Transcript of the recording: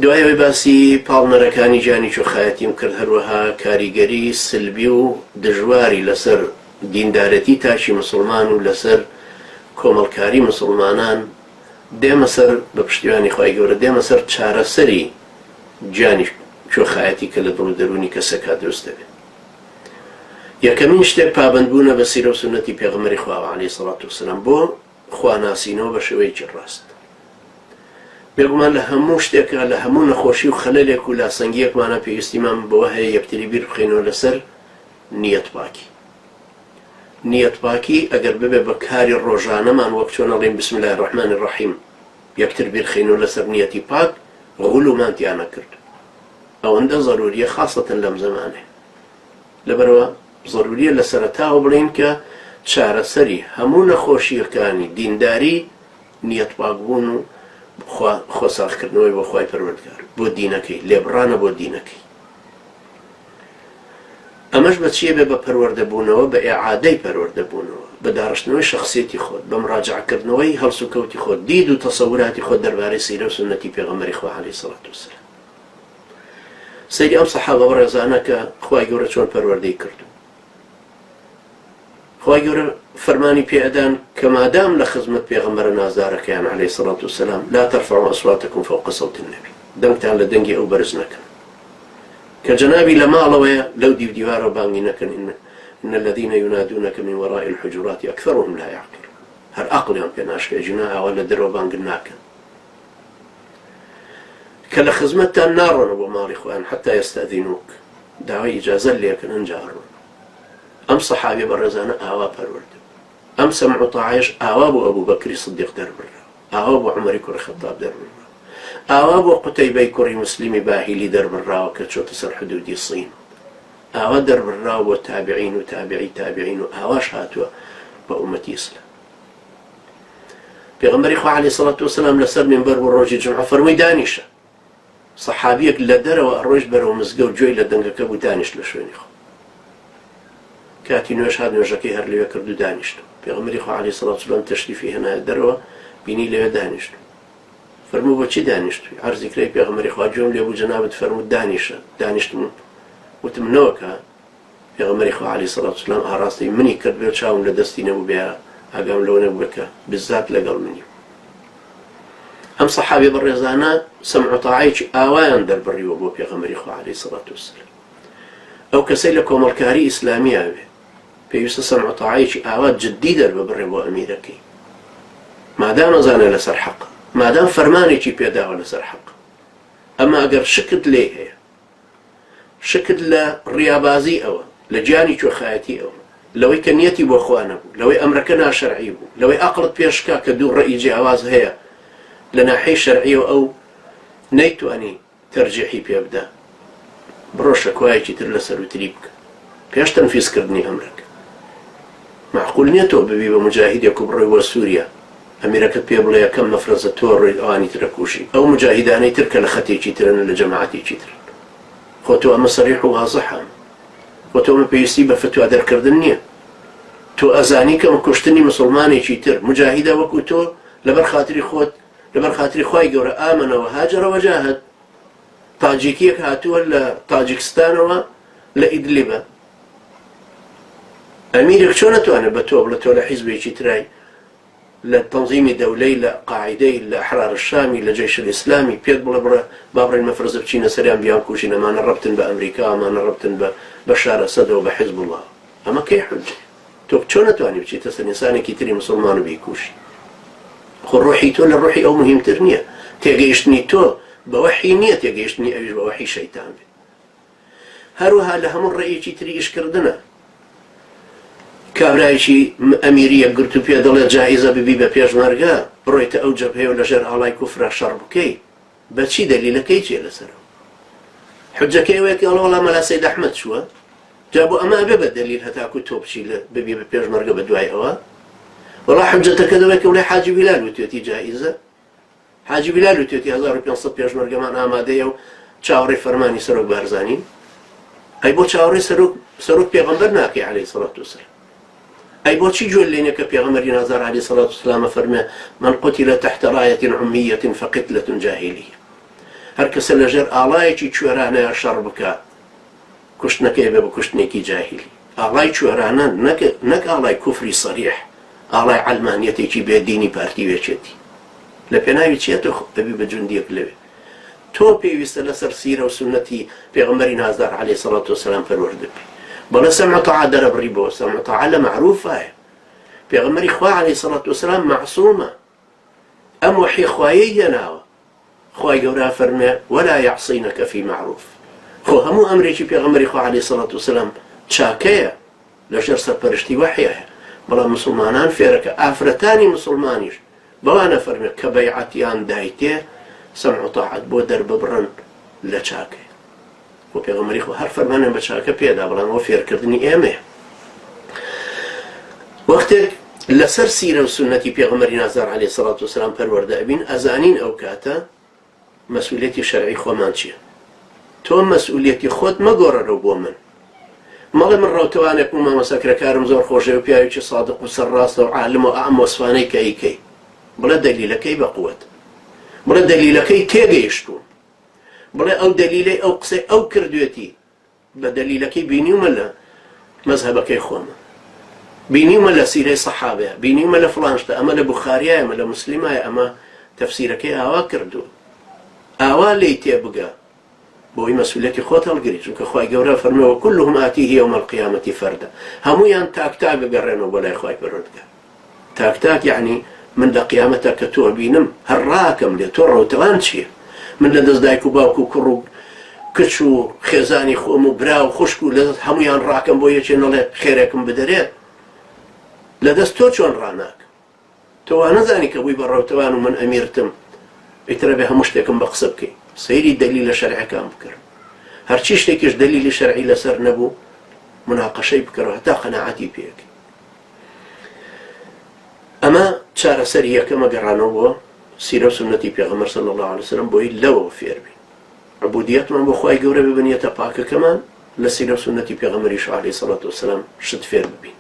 دوایەوەی باسی پاڵنەرەکانی گیانی چۆخایەتیم کرد، هەروەها کاریگەری سلبی و دژواری لەسەر دیندارەتی تاشی مسلمان و لەسەر کۆمەڵکاری مسلمانان دێمە سەر بە پشتیوانی خوای گەورە دێمە سەر چارەسەری گیانی چۆخایەتی کە لە دڵ و دەرونی کەسەکە دروست دەبێت. یەکەمین شتێک پابەندبوونە بە سیرە و سونەتی پێغەمبەری خوا عەلەیهی سەڵات وسەلام بۆ خواناسینەوە بە شێوەیەکی ڕاست. بێگومان لە هەموو شتێکە لە هەموو نەخۆشی و خەلەلێک و لاسەنگیەکمانە پێویستیمان بەوە هەیە یەکتری بیر بخینەوە لەسەر نیەت پاکی. نیەت پاکی ئەگەر ببێ بە کاری ڕۆژانەمان وەک چۆن ئەڵێن بسم الله الرحمن الرحیم یەکتر بیر بخینەوە لەسەر نیەتی پاک غولومانتیان نەکرد. ئەوەندە ضروریە خاصەتەن لەم زەمانێ. لەبەرەوە ضروریە لە سەرەتاوە بڵێن کە چارەسەری هەموو نەخۆشیەکانی دینداری نیەت پاکبوون و خۆساغکردنەوەی بۆ خوای پەروەردگار بۆ دینەکەی لێبڕانە بۆ دینەکەی. ئەمەش بە چیە بێ؟ بە پەروەردەبوونەوە، بە ئیعادەی پەروەردەبوونەوە، بە داڕشتنەوەی شەخسیەتی خۆت، بە مراجعکردنەوەی هەڵس و کەوتی خۆت، دید و تەسەوراتی خۆت دەربارەی سیرە و سونەتی پێغەمبەری خوا عەلەیهی سەڵات وسەلام. سەیری ئەم سەحابە بەڕێزانە کە خوای گەورە چۆن پەروەردەی کردو. خوای گەورە فەرمانی پێدان کە مادام لە خزمەت پێغەمبەرە نازدارەکەیان عەلەیهی سەڵات وسەلام لا تەرفەعوا ئەصواتەکم فەوقە سەوتی النەبی، دەنگتان لە دەنگی ئەو بەرز نەکەن. کە جەنابی لە ماڵەوەیە لەو دیو دیوارە بانگی نەکەن إن الذين ينادونك من وراء الحجرات أكثرهم لا يعقلون. هەر عەقڵیان پێ ناشکێ جنا ئەوە لە دەرەوە بانگن ناکەن. کە لە خزمەتتان ناڕۆنە بۆ ماڵی خۆیان حتا یەستەئذینوک، داوای ئیجازە لێکن ئەنجا ڕۆن. ئەم سەحابیە بەڕێزانە ئاوا پەروەردە. ئەم سەمع و تاعەیەش ئاوا بۆ ئەبوو بەکری سیدیق دەربڕا، ئاوا بۆ عومەری کوڕی خەتاب دەربڕا، ئاوا بۆ قوتەیبەی کوڕی مسلیمی باهیلی دەربڕاوە کە چۆتە سەر حدودی سین، ئاوا دەربڕاوە بۆ تابعین و تابعی تابعین و ئاواش هاتووە بە ئومەتی ئیسلام. پێغەمبەری خوا عەلەیهی سەڵات وسەلام لەسەر مینبەر بۆ ڕۆژی جومعە فەرمووی دانیشە. سەحابیەک لە دەرەوە ئەڕۆیشت بەرەو مزگەوت گوێی لە دەنگەکە بوو دانیشت لە شوێنی خۆ. کاتی نوێژ هات نوێژەکەی هەر لەوێ کرد و دانیشت. پێغەمبەری خوا عەلەیهی سەڵات وسەلام تەشریفی هێنایە دەرەوە بینی لەوێ دانیشت. فەرموو بۆچی دانیشتووی؟ عەرزی کرای پێغەمبەری خوا گوێم لێ بوو جەنابەت فەرمووت دانیشە. دانیشتم وتم نەوەکە. پێغەمبەری خوا عەلەیهی سەڵات وسەلام ئاڕاستی منی کرد بێ چاوم لە دەستی نەبوو بێ ئاگام لەوە نەبوو بکە بزات لەگەڵ منی. ئەم سەحابیە بەڕێزانە سەمع و تاعەیەکی ئاوایان دەربڕیوە بۆ پێغەمبەری خوا عەلەیهی سەڵات وسەلام. ئەو کەسەی لە کۆمەڵکاری ئیسلامیە بێ پێویستە سەمع و تاعەیەکی ئاوا جددی دەرببڕێ بۆ ئەمیرەکەی، مادام ئەزانێ لەسەر حەق، مادام فەرمانێکی پێداوە لەسەر حەق. ئەمە ئەگەر شکت لێ هەیە، شکت لە ڕیابازی ئەوە، لە گیانی چۆخایەتی ئەوە، لەوەی کە نیەتی بۆ خوا نەبوو، لەوەی ئەمرەکە ناشەرعی بوو، لەوەی عەقڵت پێشکا کە دوو ڕەئی جیاواز هەیە لە ناحیەی شەرعیەوە، ئەو نەیتوانی تەرجیحی پێ بدە، بڕۆ شەکوایەکی تر لەسەر وتری بکە پێش تەنفیزکردنی ئەمرەکە. معقول نییە تۆ ببی بە مجاهیدێک و بڕۆی بۆ سووریا ئەمیرەکەت پێ بڵێ یەکەم مەفرەزە تۆ ڕێی ئەوانی ترە کوشی، ئەو مجاهیدانەی تر کە لە خەتێکی ترن لە جەماعەتێکی ترن. خۆ تۆ ئەمە سەریح و واضحە، خۆ تۆ ئەمە پێویستی بە فتوا دەرکردن نییە. تۆ ئەزانی کە کوشتنی مسلمانێکی تر مجاهیدە وەکو تۆ لەبەر خاتری خۆت، لەبەر خاتری خوای گەورە ئامنەوە هاجرە وەجاهد. تاجیکیەک هاتووە لە تاجیکستانەوە لە ئیدلیبە، ئەمیرێک چۆن نەتوانێت بە تۆ بڵێ تۆ لە حیزبێکی ترای لە تەنظیمی دەولەی لە قاعیدەی لە ئەحرار الشامی لە جەیش الئیسلامی پێت بڵێ بڕە با بڕێن مەفرەزە بچینە سەریان بیان کوشین، ئەمانە ڕەبتن بە ئەمریکا، ئەمانە ڕەبتن بە بەشار ئەسەدەوە بە حیزب الله. ئەمە کەی حجە؟ تۆ چۆن نەتوانی بچیتە سەر ئینسانێکی تری مسلمان و بیکوشی؟ خۆ ڕۆحی تۆ لە ڕۆحی ئەو مهمتر نییە، تێگەیشتنی تۆ بە وەحی نییە، تێگەیشتنی ئەویش بە وەحی شەیتان بێت. هەروەها لە هەموو ڕێیەکی تری ئیشکردنە. کابرایکی ئەمیریە گرت و پێ دەڵێ جائیزە ببی بە پێشمەرگە بڕۆیتە ئەو جەبهەیە و لەژێر ئاڵای کوفرە شەڕ بکەی، بەچی دەلیلەکەی چێ لەسەرەوە؟ حجەکەی وەیەکی ئەڵە وەڵام مەلا سەید ئەحمەد چووە، جا بۆ ئەمە بێ بە دەلیل هەتاکو تۆ بچی ببی بە پێشمەرگە بە دوای ئەوە. وەڵا حجەتەکە دەوێت وڵای حاجی بیلال وتێتی جائیزە، حاجی بیلال وتێتی 1500 پێشمەرگەمان ئامادەیە و چاوەڕێی فەرمانی سەرۆک بارزانین. ئەی بۆ چاوەڕێی سەرۆک پێغەمبەر ناکەی عەلەیهی سەڵات وسەلام؟ ئەی بۆچی گوێ لێنێ کە پێغەمبەری نازار عەلەیهی سەڵات وسەلام فەرمێ من قوتل تحت راية عمية فقتلة جاهلية، هەر کەسە لەژێر ئاڵایەکی کوێرانەیە شەڕ بکات کوشتنەکەی بێ بە کوشتنێکی جاهیلی ئاڵای کوێرانە نەک ئاڵای کوفری سەریح ئاڵای عەلمانیەتێکی بێدینی پارتیوێچێتی لە پێناوی چێتە دەبی بە جوندیەک لەوێ تۆ پێویستە لەسەر سیرە و سونەتی پێغەمبەری نازدار عەلەیهی سەڵات وسەلام پەروەردە بی بەڵێ سەمع و طاعە دەرەبڕی بۆ سەمع و طاعە لە معروفایە پێغەمبەری خوا عەلەیهی سەڵات وسەلام مەعسوومە ئەم وحی خوایەی هێناوە خوای گەورە فەرمێ ولا يعصينك في معروف خۆ هەموو ئەمرێکی پێغەمبەری خوا عەلەیهی سەڵات وسەلام چاکەیە لەژێر سەرپەرشتی وحیایە بەڵام مسلمانان فێرەکە ئافرەتانی مسلمانیش بەوانە فەرمێ کە بەیعەتیان دایتێ سەمع و طاعەت بۆ دەرببڕن لە چاکەیە و پێغەمبەری خوا هەر فەرمانیان بە چاکە پێدا بەڵام ئەوە فێرکردنی ئێمەیە وەختێک لەسەر سیرە و سونەتی پێغەمبەری نازدار عەلەیهی سەڵات وسەلام پەروەردە ئەبین ئەزانین ئەو کاتە مەسئولیەتی شەرعی خۆمان چییە تۆ مەسئولیەتی خۆت مەگۆڕەرەوە بۆ من مەڵێ من ڕەوتەوانێک و مامەسەکرەکارم زۆر خۆشەوە و پیاوێکی سادق و سەرڕاستە و عالم و ئەم وەسفانەی کە ئەیکەی بڵێ دەلیلەکەی بە قووەت بڵێ دەلیلەکەی تێگەیشتووم بڵێ ئەو دەلیلەی ئەو قسەی ئەو کردوێتی بە دەلیلەکەی بینیومە لە مەزهەبەکەی خۆمە بینیومە لە سیرەی سەحابەیە بینیومە لە فڵانشتە ئەمە لە بوخاریایە ئەمە لە مسلیمایە ئەمە تەفسیرەکەی ئاوا کردووە ئاوا لێی تێبگە بۆی مەسئولیەتی خۆت هەڵگری چونکە خوای گەورە فەرمێوە كلهم آتيه يوم القيامة فردا هەموویان تاک گەڕێنەوە بۆ لای خوای پەروەردگار تاک یعنی من لە قیامەتە کە تۆ بینم هەر ڕاکەم لێ تۆ ڕەوتەوان چییە من لە دەست دایک و باوک و کوڕ و کچ و خێزانی خۆم و برا و خوشک و لەدەست هەموویان ڕاکەم بۆ یەکێ نەڵێ خێرێکم بدەرێت لەدەست تۆ چۆن ڕاناکە تۆ وا نەزانی کە بووی بە ڕەوتەوان و من ئەمیرتم ئیترە بێ هەموو شتێکم بە قسە بکەی سەیری دەلیلە شەرعیەکان بکرد هەرچی شتێکیش دەلیلی شەرعی لەسەر نەبوو مناقەشەی بکەرەوە هەتا قەناعەتی پێکەی ئەمە چارەسەری یەکەمە گەڕانەوە بۆ سیرە و سونەتی پێغەمبەر صلی الله علیه وسلم بۆی لەوە فێر بین عبودیەتمان بۆ خوای گەورە ببنیەتە پاکەکەمان لە سیرە و سونەتی پێغەمبەریش عەلەیهی سەڵات وسەلام شت فێر ببین